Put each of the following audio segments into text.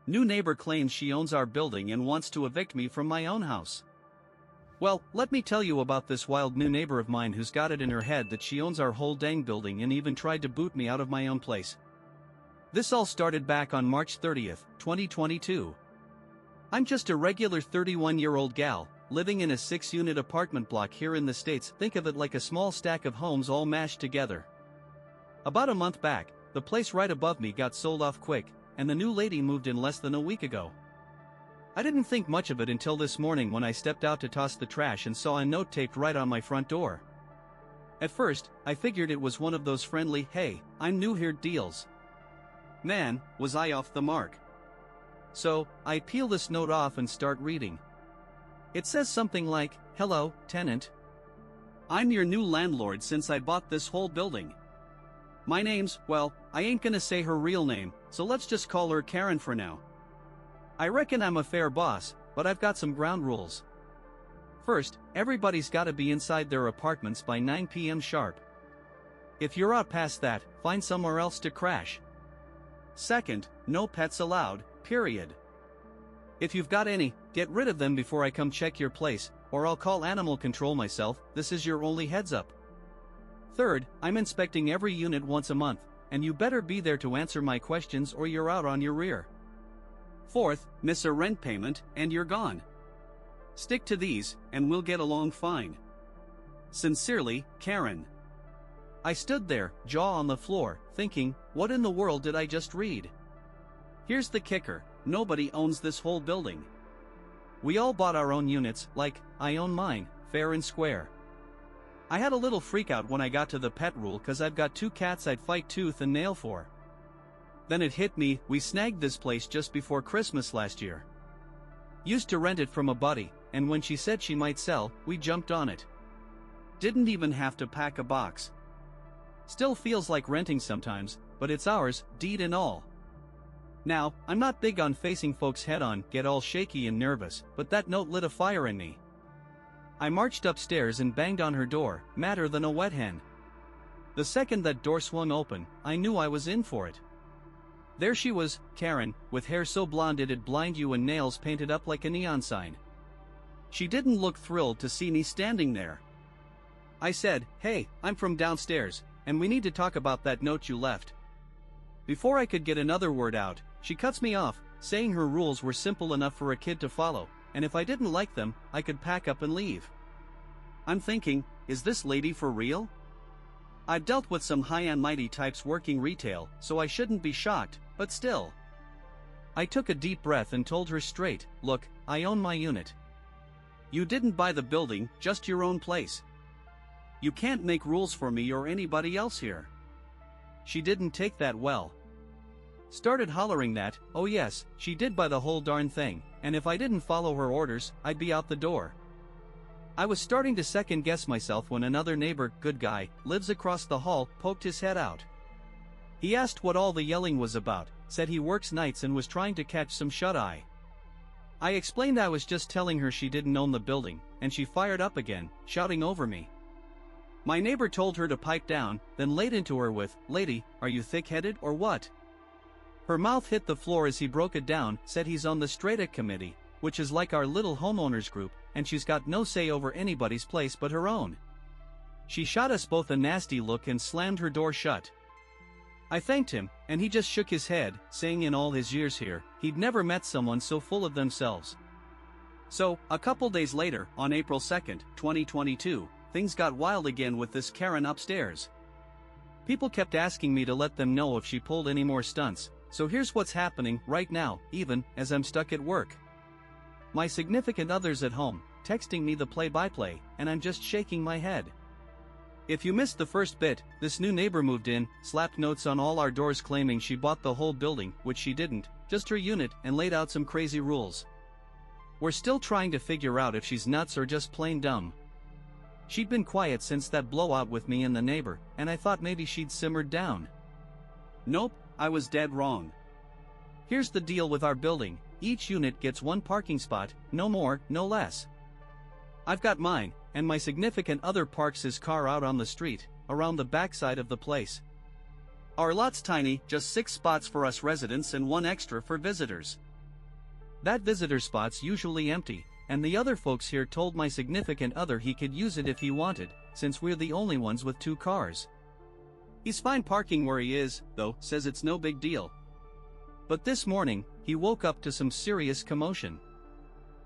New neighbor claims she owns our building and wants to evict me from my own house. Well, let me tell you about this wild new neighbor of mine who's got it in her head that she owns our whole dang building and even tried to boot me out of my own place. This all started back on March 30th, 2022. I'm just a regular 31-year-old gal, living in a 6-unit apartment block here in the States. Think of it like a small stack of homes all mashed together. About a month back, the place right above me got sold off quick, and the new lady moved in less than a week ago. I didn't think much of it until this morning when I stepped out to toss the trash and saw a note taped right on my front door. At first, I figured it was one of those friendly, "Hey, I'm new here" deals. Man, was I off the mark. So, I peel this note off and start reading. It says something like, "Hello, tenant. I'm your new landlord since I bought this whole building. My name's, well, I ain't gonna say her real name, so let's just call her Karen for now. I reckon I'm a fair boss, but I've got some ground rules. First, everybody's gotta be inside their apartments by 9 p.m. sharp. If you're out past that, find somewhere else to crash. Second, no pets allowed, period. If you've got any, get rid of them before I come check your place, or I'll call animal control myself. This is your only heads up. Third, I'm inspecting every unit once a month, and you better be there to answer my questions or you're out on your rear. Fourth, miss a rent payment, and you're gone. Stick to these, and we'll get along fine. Sincerely, Karen." I stood there, jaw on the floor, thinking, what in the world did I just read? Here's the kicker, nobody owns this whole building. We all bought our own units, like, I own mine, fair and square. I had a little freak out when I got to the pet rule cause I've got 2 cats I'd fight tooth and nail for. Then it hit me, we snagged this place just before Christmas last year. Used to rent it from a buddy, and when she said she might sell, we jumped on it. Didn't even have to pack a box. Still feels like renting sometimes, but it's ours, deed and all. Now, I'm not big on facing folks head on, get all shaky and nervous, but that note lit a fire in me. I marched upstairs and banged on her door, madder than a wet hen. The second that door swung open, I knew I was in for it. There she was, Karen, with hair so blonde it'd blind you and nails painted up like a neon sign. She didn't look thrilled to see me standing there. I said, "Hey, I'm from downstairs, and we need to talk about that note you left." Before I could get another word out, she cuts me off, saying her rules were simple enough for a kid to follow, and if I didn't like them, I could pack up and leave. I'm thinking, is this lady for real? I've dealt with some high and mighty types working retail, so I shouldn't be shocked, but still. I took a deep breath and told her straight, "Look, I own my unit. You didn't buy the building, just your own place. You can't make rules for me or anybody else here." She didn't take that well. Started hollering that, oh yes, she did buy the whole darn thing, and if I didn't follow her orders, I'd be out the door. I was starting to second guess myself when another neighbor, good guy, lives across the hall, poked his head out. He asked what all the yelling was about, said he works nights and was trying to catch some shut-eye. I explained I was just telling her she didn't own the building, and she fired up again, shouting over me. My neighbor told her to pipe down, then laid into her with, "Lady, are you thick-headed or what?" Her mouth hit the floor as he broke it down, said he's on the Straight Committee, which is like our little homeowners group, and she's got no say over anybody's place but her own. She shot us both a nasty look and slammed her door shut. I thanked him, and he just shook his head, saying in all his years here, he'd never met someone so full of themselves. So, a couple days later, on April 2nd, 2022, things got wild again with this Karen upstairs. People kept asking me to let them know if she pulled any more stunts, so here's what's happening right now, even as I'm stuck at work. My significant other's at home, texting me the play-by-play, and I'm just shaking my head. If you missed the first bit, this new neighbor moved in, slapped notes on all our doors claiming she bought the whole building, which she didn't, just her unit, and laid out some crazy rules. We're still trying to figure out if she's nuts or just plain dumb. She'd been quiet since that blowout with me and the neighbor, and I thought maybe she'd simmered down. Nope, I was dead wrong. Here's the deal with our building, each unit gets 1 parking spot, no more, no less. I've got mine, and my significant other parks his car out on the street, around the backside of the place. Our lot's tiny, just 6 spots for us residents and 1 extra for visitors. That visitor spot's usually empty, and the other folks here told my significant other he could use it if he wanted, since we're the only ones with 2 cars. He's fine parking where he is, though, says it's no big deal. But this morning, he woke up to some serious commotion.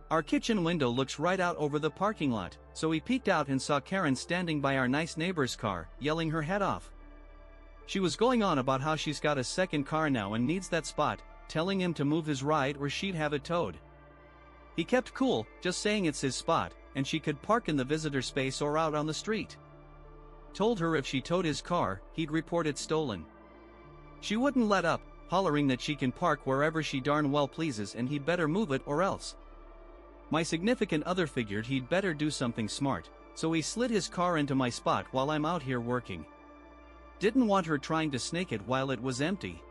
Our kitchen window looks right out over the parking lot, so he peeked out and saw Karen standing by our nice neighbor's car, yelling her head off. She was going on about how she's got a second car now and needs that spot, telling him to move his ride or she'd have it towed. He kept cool, just saying it's his spot, and she could park in the visitor space or out on the street. Told her if she towed his car, he'd report it stolen. She wouldn't let up, hollering that she can park wherever she darn well pleases and he'd better move it or else. My significant other figured he'd better do something smart, so he slid his car into my spot while I'm out here working. Didn't want her trying to snake it while it was empty.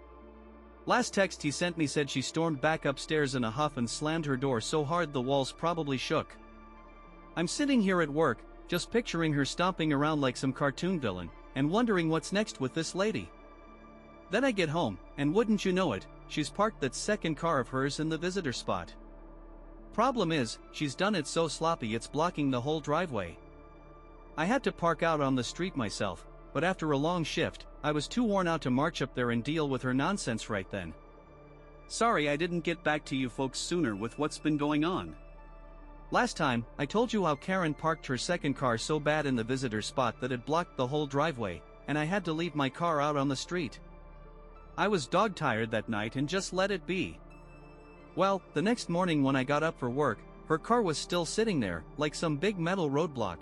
Last text he sent me said she stormed back upstairs in a huff and slammed her door so hard the walls probably shook. I'm sitting here at work, just picturing her stomping around like some cartoon villain, and wondering what's next with this lady. Then I get home, and wouldn't you know it, she's parked that second car of hers in the visitor spot. Problem is, she's done it so sloppy it's blocking the whole driveway. I had to park out on the street myself, but after a long shift, I was too worn out to march up there and deal with her nonsense right then. Sorry I didn't get back to you folks sooner with what's been going on. Last time, I told you how Karen parked her second car so bad in the visitor spot that it blocked the whole driveway, and I had to leave my car out on the street. I was dog-tired that night and just let it be. Well, the next morning when I got up for work, her car was still sitting there, like some big metal roadblock.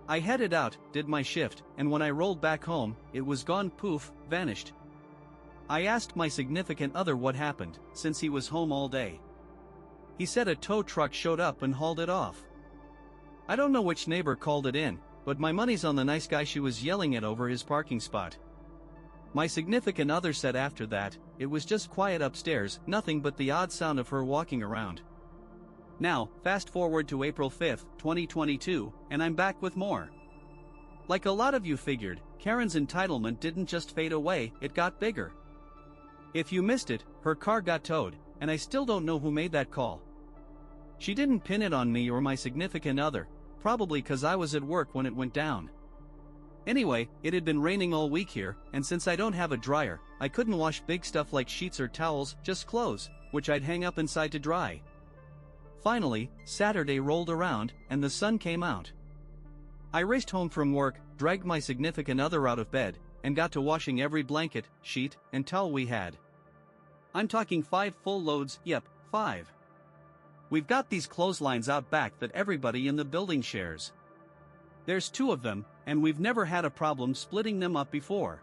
I headed out, did my shift, and when I rolled back home, it was gone, poof, vanished. I asked my significant other what happened, since he was home all day. He said a tow truck showed up and hauled it off. I don't know which neighbor called it in, but my money's on the nice guy she was yelling at over his parking spot. My significant other said after that, it was just quiet upstairs, nothing but the odd sound of her walking around. Now, fast forward to April 5th, 2022, and I'm back with more. Like a lot of you figured, Karen's entitlement didn't just fade away, it got bigger. If you missed it, her car got towed, and I still don't know who made that call. She didn't pin it on me or my significant other, probably cause I was at work when it went down. Anyway, it had been raining all week here, and since I don't have a dryer, I couldn't wash big stuff like sheets or towels, just clothes, which I'd hang up inside to dry. Finally, Saturday rolled around, and the sun came out. I raced home from work, dragged my significant other out of bed, and got to washing every blanket, sheet, and towel we had. I'm talking 5 full loads, yep, 5. We've got these clotheslines out back that everybody in the building shares. There's 2 of them, and we've never had a problem splitting them up before.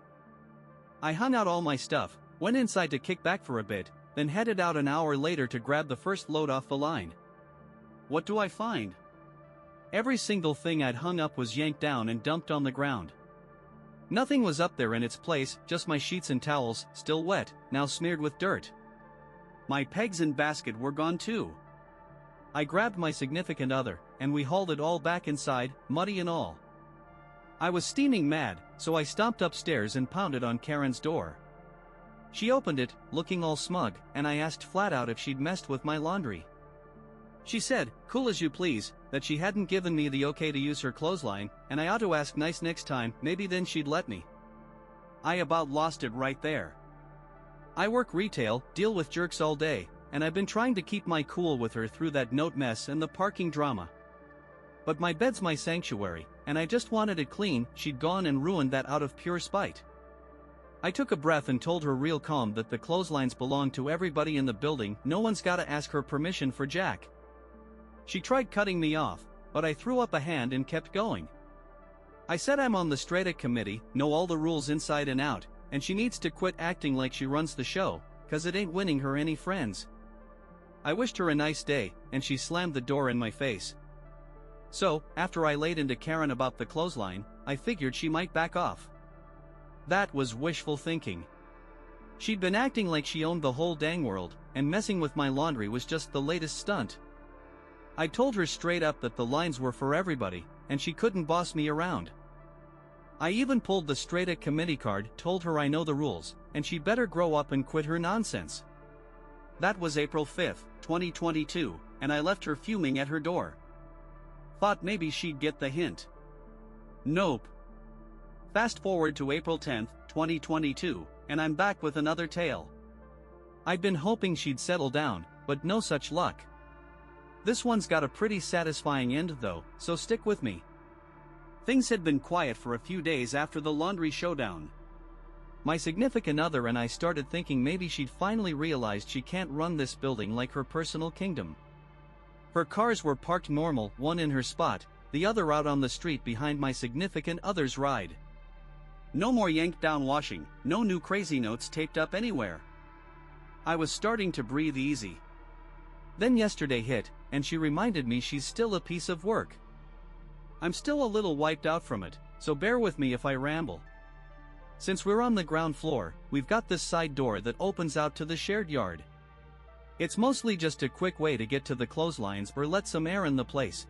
I hung out all my stuff, went inside to kick back for a bit, then headed out an hour later to grab the first load off the line. What do I find? Every single thing I'd hung up was yanked down and dumped on the ground. Nothing was up there in its place, just my sheets and towels, still wet, now smeared with dirt. My pegs and basket were gone too. I grabbed my significant other, and we hauled it all back inside, muddy and all. I was steaming mad, so I stomped upstairs and pounded on Karen's door. She opened it, looking all smug, and I asked flat out if she'd messed with my laundry. She said, cool as you please, that she hadn't given me the okay to use her clothesline, and I ought to ask nice next time, maybe then she'd let me. I about lost it right there. I work retail, deal with jerks all day, and I've been trying to keep my cool with her through that note mess and the parking drama. But my bed's my sanctuary, and I just wanted it clean. She'd gone and ruined that out of pure spite. I took a breath and told her real calm that the clotheslines belong to everybody in the building, no one's gotta ask her permission for jack. She tried cutting me off, but I threw up a hand and kept going. I said I'm on the Strata committee, know all the rules inside and out, and she needs to quit acting like she runs the show, cause it ain't winning her any friends. I wished her a nice day, and she slammed the door in my face. So, after I laid into Karen about the clothesline, I figured she might back off. That was wishful thinking. She'd been acting like she owned the whole dang world, and messing with my laundry was just the latest stunt. I told her straight up that the lines were for everybody, and she couldn't boss me around. I even pulled the Strata committee card, told her I know the rules, and she'd better grow up and quit her nonsense. That was April 5th, 2022, and I left her fuming at her door. Thought maybe she'd get the hint. Nope. Fast forward to April 10th, 2022, and I'm back with another tale. I'd been hoping she'd settle down, but no such luck. This one's got a pretty satisfying end though, so stick with me. Things had been quiet for a few days after the laundry showdown. My significant other and I started thinking maybe she'd finally realized she can't run this building like her personal kingdom. Her cars were parked normal, one in her spot, the other out on the street behind my significant other's ride. No more yanked down washing, no new crazy notes taped up anywhere. I was starting to breathe easy. Then yesterday hit, and she reminded me she's still a piece of work. I'm still a little wiped out from it, so bear with me if I ramble. Since we're on the ground floor, we've got this side door that opens out to the shared yard. It's mostly just a quick way to get to the clotheslines or let some air in the place.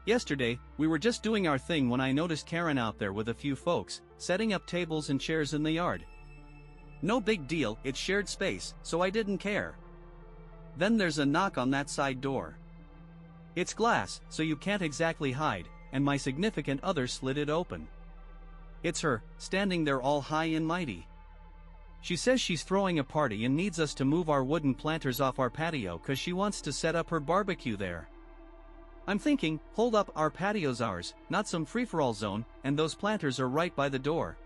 Yesterday, we were just doing our thing when I noticed Karen out there with a few folks, setting up tables and chairs in the yard. No big deal, it's shared space, so I didn't care. Then there's a knock on that side door. It's glass, so you can't exactly hide, and my significant other slid it open. It's her, standing there all high and mighty. She says she's throwing a party and needs us to move our wooden planters off our patio cause she wants to set up her barbecue there. I'm thinking, hold up, our patio's ours, not some free-for-all zone, and those planters are right by the door.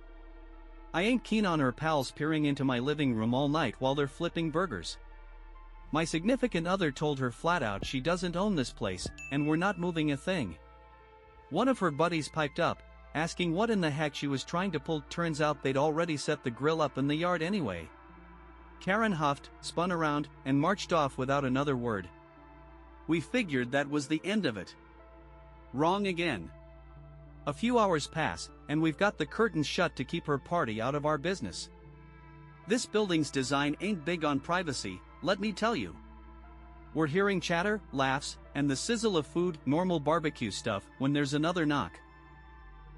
I ain't keen on her pals peering into my living room all night while they're flipping burgers. My significant other told her flat out she doesn't own this place, and we're not moving a thing. One of her buddies piped up, asking what in the heck she was trying to pull. Turns out they'd already set the grill up in the yard anyway. Karen huffed, spun around, and marched off without another word. We figured that was the end of it. Wrong again. A few hours pass, and we've got the curtains shut to keep her party out of our business. This building's design ain't big on privacy, let me tell you. We're hearing chatter, laughs, and the sizzle of food, normal barbecue stuff, when there's another knock.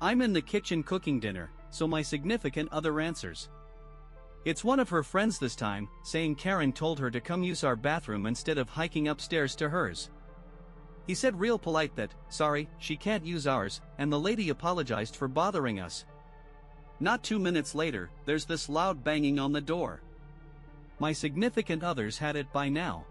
I'm in the kitchen cooking dinner, so my significant other answers. It's one of her friends this time, saying Karen told her to come use our bathroom instead of hiking upstairs to hers. He said real polite that, sorry, she can't use ours, and the lady apologized for bothering us. Not 2 minutes later, there's this loud banging on the door. My significant other's had it by now.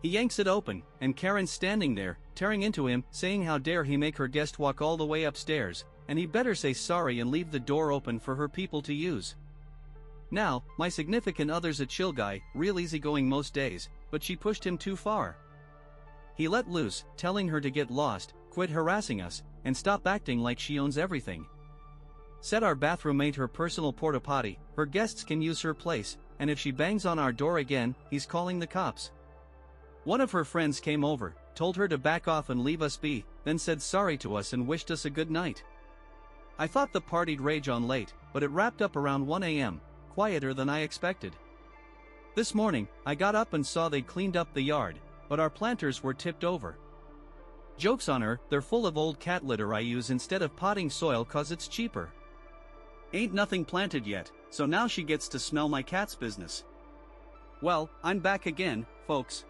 He yanks it open, and Karen's standing there, tearing into him, saying how dare he make her guest walk all the way upstairs, and he better say sorry and leave the door open for her people to use. Now, my significant other's a chill guy, real easygoing most days, but she pushed him too far. He let loose, telling her to get lost, quit harassing us, and stop acting like she owns everything. Said our bathroom ain't her personal porta potty, her guests can use her place, and if she bangs on our door again, he's calling the cops. One of her friends came over, told her to back off and leave us be, then said sorry to us and wished us a good night. I thought the party'd rage on late, but it wrapped up around 1 a.m., quieter than I expected. This morning, I got up and saw they'd cleaned up the yard, but our planters were tipped over. Joke's on her, they're full of old cat litter I use instead of potting soil cause it's cheaper. Ain't nothing planted yet, so now she gets to smell my cat's business. Well, I'm back again, folks.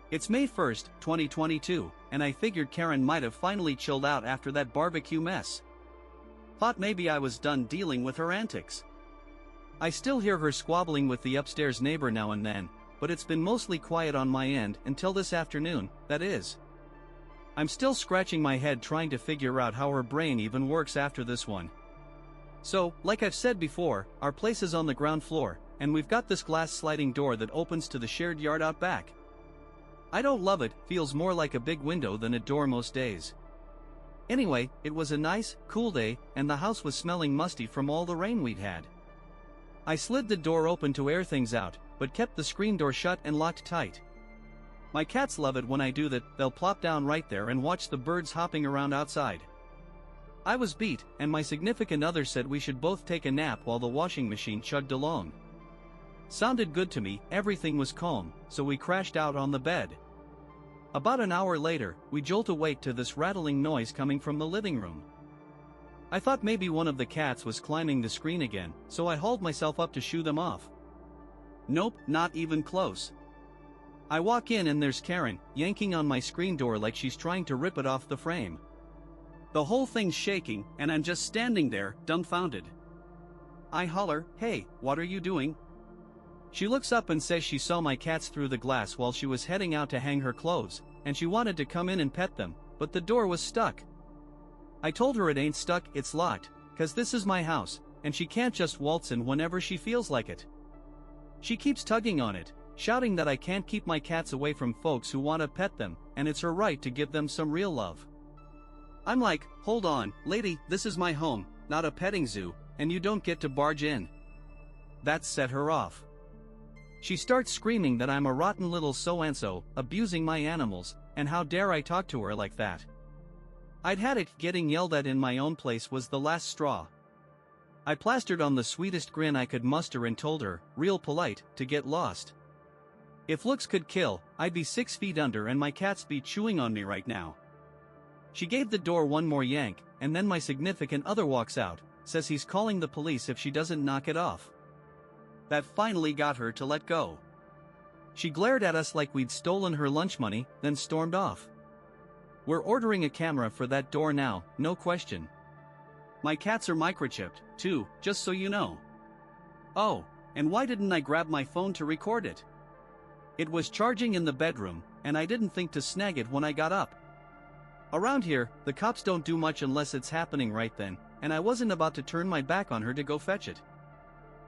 It's May 1st, 2022, and I figured Karen might have finally chilled out after that barbecue mess. Thought maybe I was done dealing with her antics. I still hear her squabbling with the upstairs neighbor now and then, but it's been mostly quiet on my end until this afternoon, that is. I'm still scratching my head trying to figure out how her brain even works after this one. So, like I've said before, our place is on the ground floor, and we've got this glass sliding door that opens to the shared yard out back. I don't love it, feels more like a big window than a door most days. Anyway, it was a nice, cool day, and the house was smelling musty from all the rain we'd had. I slid the door open to air things out, but kept the screen door shut and locked tight. My cats love it when I do that, they'll plop down right there and watch the birds hopping around outside. I was beat, and my significant other said we should both take a nap while the washing machine chugged along. Sounded good to me, everything was calm, so we crashed out on the bed. About an hour later, we jolt awake to this rattling noise coming from the living room. I thought maybe one of the cats was climbing the screen again, so I hauled myself up to shoo them off. Nope, not even close. I walk in and there's Karen, yanking on my screen door like she's trying to rip it off the frame. The whole thing's shaking, and I'm just standing there, dumbfounded. I holler, "Hey, what are you doing?" She looks up and says she saw my cats through the glass while she was heading out to hang her clothes, and she wanted to come in and pet them, but the door was stuck. I told her it ain't stuck, it's locked, 'cause this is my house, and she can't just waltz in whenever she feels like it. She keeps tugging on it, shouting that I can't keep my cats away from folks who want to pet them, and it's her right to give them some real love. I'm like, hold on, lady, this is my home, not a petting zoo, and you don't get to barge in. That set her off. She starts screaming that I'm a rotten little so-and-so, abusing my animals, and how dare I talk to her like that. I'd had it, getting yelled at in my own place was the last straw. I plastered on the sweetest grin I could muster and told her, real polite, to get lost. If looks could kill, I'd be 6 feet under and my cats be chewing on me right now. She gave the door one more yank, and then my significant other walks out, says he's calling the police if she doesn't knock it off. That finally got her to let go. She glared at us like we'd stolen her lunch money, then stormed off. We're ordering a camera for that door now, no question. My cats are microchipped, too, just so you know. Oh, and why didn't I grab my phone to record it? It was charging in the bedroom, and I didn't think to snag it when I got up. Around here, the cops don't do much unless it's happening right then, and I wasn't about to turn my back on her to go fetch it.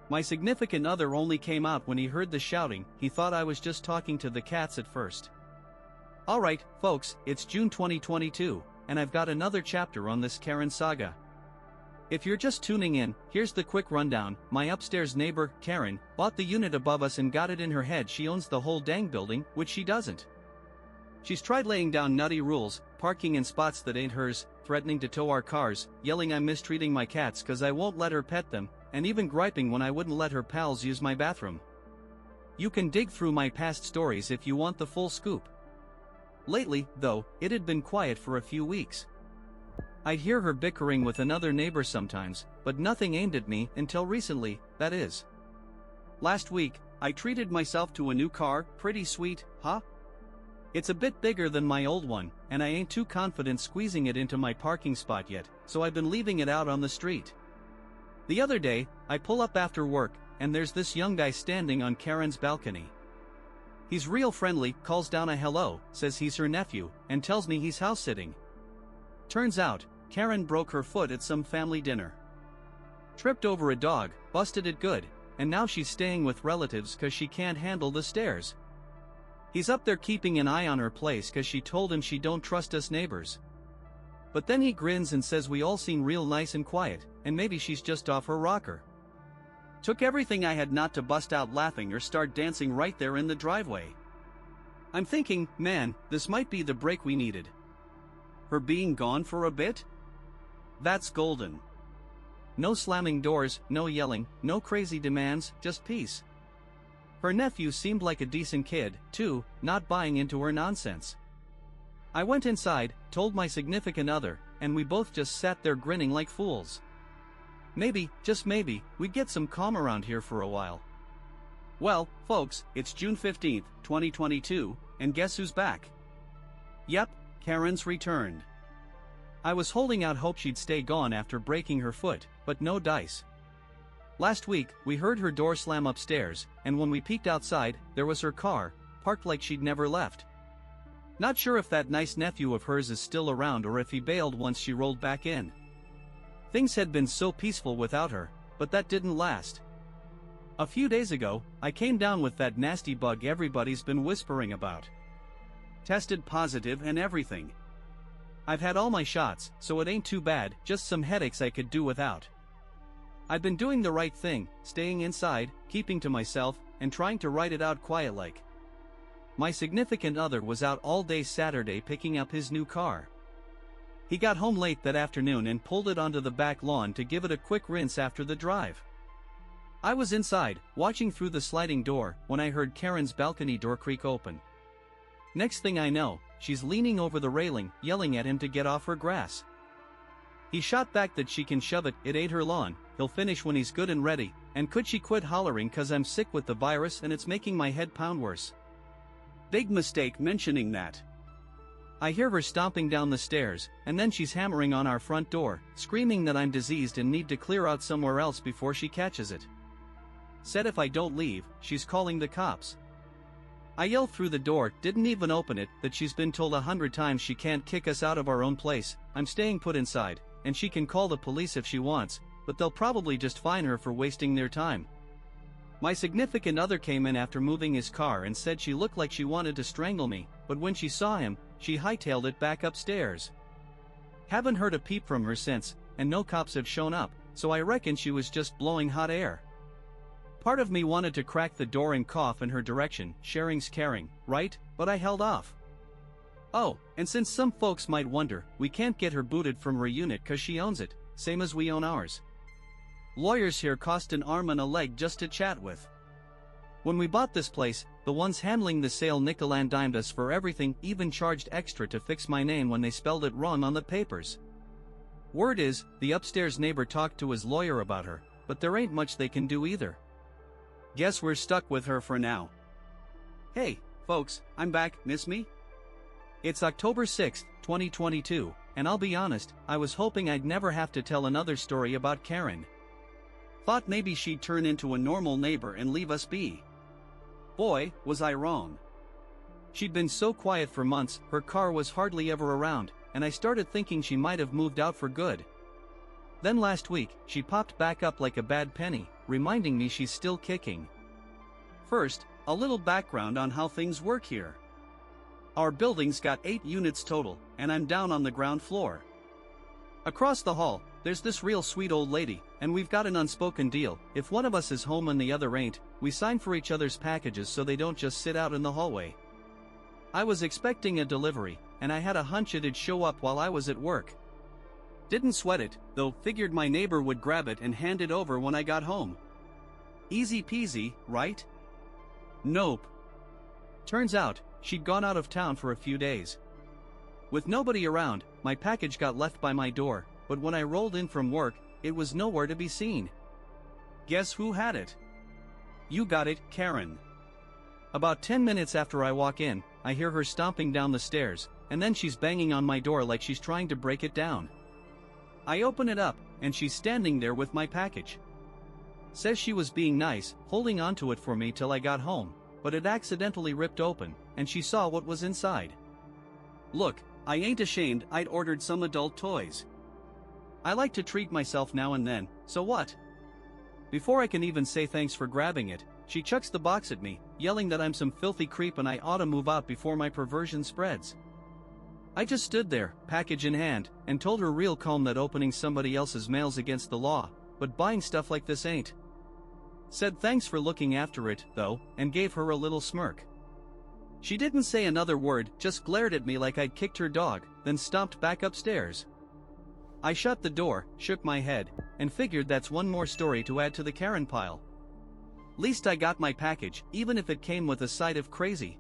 My significant other only came out when he heard the shouting. He thought I was just talking to the cats at first. Alright, folks, it's June 2022, and I've got another chapter on this Karen saga. If you're just tuning in, here's the quick rundown. My upstairs neighbor, Karen, bought the unit above us and got it in her head she owns the whole dang building, which she doesn't. She's tried laying down nutty rules, parking in spots that ain't hers, threatening to tow our cars, yelling I'm mistreating my cats 'cause I won't let her pet them, and even griping when I wouldn't let her pals use my bathroom. You can dig through my past stories if you want the full scoop. Lately, though, it had been quiet for a few weeks. I'd hear her bickering with another neighbor sometimes, but nothing aimed at me until recently, that is. Last week, I treated myself to a new car, pretty sweet, huh? It's a bit bigger than my old one, and I ain't too confident squeezing it into my parking spot yet, so I've been leaving it out on the street. The other day, I pull up after work, and there's this young guy standing on Karen's balcony. He's real friendly, calls down a hello, says he's her nephew, and tells me he's house-sitting. Turns out, Karen broke her foot at some family dinner. Tripped over a dog, busted it good, and now she's staying with relatives 'cause she can't handle the stairs. He's up there keeping an eye on her place 'cause she told him she don't trust us neighbors. But then he grins and says we all seem real nice and quiet, and maybe she's just off her rocker. Took everything I had not to bust out laughing or start dancing right there in the driveway. I'm thinking, man, this might be the break we needed. Her being gone for a bit? That's golden. No slamming doors, no yelling, no crazy demands, just peace. Her nephew seemed like a decent kid, too, not buying into her nonsense. I went inside, told my significant other, and we both just sat there grinning like fools. Maybe, just maybe, we'd get some calm around here for a while. Well, folks, it's June 15th, 2022, and guess who's back? Yep, Karen's returned. I was holding out hope she'd stay gone after breaking her foot, but no dice. Last week, we heard her door slam upstairs, and when we peeked outside, there was her car, parked like she'd never left. Not sure if that nice nephew of hers is still around or if he bailed once she rolled back in. Things had been so peaceful without her, but that didn't last. A few days ago, I came down with that nasty bug everybody's been whispering about. Tested positive and everything. I've had all my shots, so it ain't too bad, just some headaches I could do without. I've been doing the right thing, staying inside, keeping to myself, and trying to write it out quiet like. My significant other was out all day Saturday picking up his new car. He got home late that afternoon and pulled it onto the back lawn to give it a quick rinse after the drive. I was inside, watching through the sliding door, when I heard Karen's balcony door creak open. Next thing I know, she's leaning over the railing, yelling at him to get off her grass. He shot back that she can shove it, it ain't her lawn, he'll finish when he's good and ready, and could she quit hollering cause I'm sick with the virus and it's making my head pound worse. Big mistake mentioning that. I hear her stomping down the stairs, and then she's hammering on our front door, screaming that I'm diseased and need to clear out somewhere else before she catches it. Said if I don't leave, she's calling the cops. I yell through the door, didn't even open it, that she's been told 100 times she can't kick us out of our own place, I'm staying put inside, and she can call the police if she wants, but they'll probably just fine her for wasting their time. My significant other came in after moving his car and said she looked like she wanted to strangle me, but when she saw him, she hightailed it back upstairs. Haven't heard a peep from her since, and no cops have shown up, so I reckon she was just blowing hot air. Part of me wanted to crack the door and cough in her direction, sharing's caring, right? But I held off. Oh, and since some folks might wonder, we can't get her booted from her unit cause she owns it, same as we own ours. Lawyers here cost an arm and a leg just to chat with. When we bought this place, the ones handling the sale nickel and dimed us for everything, even charged extra to fix my name when they spelled it wrong on the papers. Word is, the upstairs neighbor talked to his lawyer about her, but there ain't much they can do either. Guess we're stuck with her for now. Hey, folks, I'm back, miss me? It's October 6th, 2022, and I'll be honest, I was hoping I'd never have to tell another story about Karen. Thought maybe she'd turn into a normal neighbor and leave us be. Boy, was I wrong. She'd been so quiet for months, her car was hardly ever around, and I started thinking she might have moved out for good. Then last week, she popped back up like a bad penny, reminding me she's still kicking. First, a little background on how things work here. Our building's got 8 units total, and I'm down on the ground floor. Across the hall, there's this real sweet old lady, and we've got an unspoken deal. If one of us is home and the other ain't, we sign for each other's packages so they don't just sit out in the hallway. I was expecting a delivery, and I had a hunch it'd show up while I was at work. Didn't sweat it, though, figured my neighbor would grab it and hand it over when I got home. Easy peasy, right? Nope. Turns out, she'd gone out of town for a few days. With nobody around, my package got left by my door, but when I rolled in from work, it was nowhere to be seen. Guess who had it? You got it, Karen. About 10 minutes after I walk in, I hear her stomping down the stairs, and then she's banging on my door like she's trying to break it down. I open it up, and she's standing there with my package. Says she was being nice, holding onto it for me till I got home, but it accidentally ripped open, and she saw what was inside. Look, I ain't ashamed, I'd ordered some adult toys. I like to treat myself now and then, so what? Before I can even say thanks for grabbing it, she chucks the box at me, yelling that I'm some filthy creep and I ought to move out before my perversion spreads. I just stood there, package in hand, and told her real calm that opening somebody else's mail's against the law, but buying stuff like this ain't. Said thanks for looking after it, though, and gave her a little smirk. She didn't say another word, just glared at me like I'd kicked her dog, then stomped back upstairs. I shut the door, shook my head, and figured that's one more story to add to the Karen pile. Least I got my package, even if it came with a side of crazy.